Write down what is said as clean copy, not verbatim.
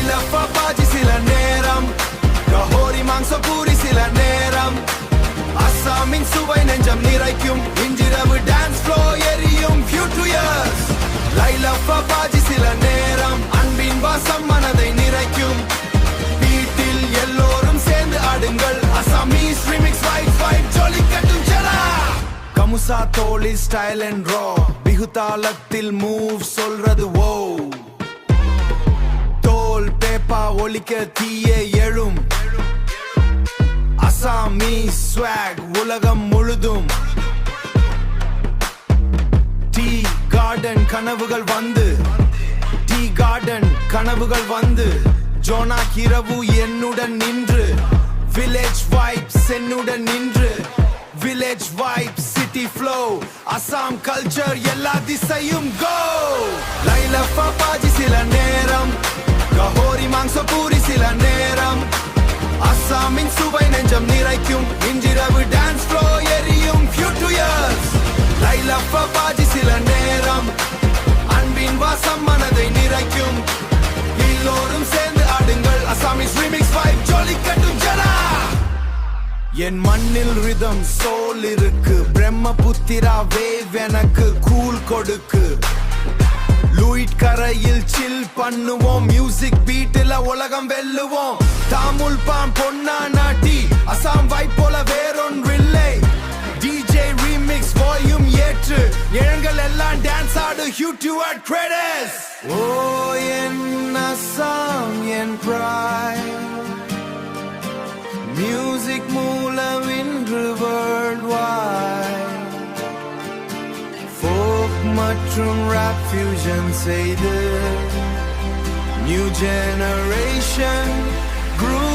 லைலா பாபாஜி சில நேரம், கஹோரி மாங்ச பூரி சில நேரம், அசாமின் சுவை நெஞ்சம் நிறைக்கும், இன்றிரவு டான்ஸ் ஃப்ளோ எரியும் ஃபியூட்ரியர்ஸ். லைலா பாபாஜி சில நேரம், அன்பின் வாசம் மனதை நிறைக்கும், வீட்டில் எல்லோரும் சேர்ந்து ஆடுங்கள், அசாமீஸ் ரிமிக்ஸ் வைப் ஜொலி கட்டும் ஜலா. கமுசா தோழி ஸ்டைல் அண்ட் ரா, பிகுதாலத்தில் மூவ் சொல்றது ஓ, தோல் பேப்பா ஒலிக்க தீயே எழும், அசாமி ஸ்வாக் உலகம் முழுதும். டீ கார்டன் கனவுகள் வந்து, டீ கார்டன் கனவுகள் வந்து, ஜோனா இரவு என்னுடன் நின்று, வில்லேஜ் வைப்ஸ் என்னுடன் நின்று, village vibes city flow, Assam culture எல்லா திசையும் கோ. லைலா பாபாஜி சில நேரம், கஹோரி மாங்ச பூரி சில நேரம், அசாமின் சுவை நெஞ்சம் நிறைக்கும், இன்றிரவு டான்ஸ் ஃப்ளோ எரியும் ஃபியூட்ரியர்ஸ். லைலா பாபாஜி சில நேரம், அன்பின் வாசம் மனதை நிறைக்கும், எல்லோரும் சேர்ந்து ஆடுங்கள், அசாமிஸ் ரிமிக்ஸ் வைப் ஜொலி கட்டும் ஜலா. என் மண்ணில் ரிதம் சோல் இருக்கு, பிரம்மபுத்திரா வேவ் எனக்கு கூல் கொடுக்கு, லூயிட் கரையில் சில் பண்ணுவோம், மியூசிக் பீட்டில் உலகம் வெல்லுவோம், தாமுல் பாம் பொன்னா நாட்டி, அசாம் வைப் போல வேறொன்றில்லை, டிஜே ரீமிக்ஸ் வால்யூம் ஏற்று, எழுங்கள் எல்லாம் டான்ஸ் ஆடு ஹியூட்யூட் கிரெடிட்ஸ். ஓ என் அசாம் என் pride, மியூசிக் மூலம் இன்று வேர்ல்ட் வைட், ஃபோக் மற்றும் ராப் ஃபியூஷன் செய்து, நியூ ஜெனரேஷன் குரூப்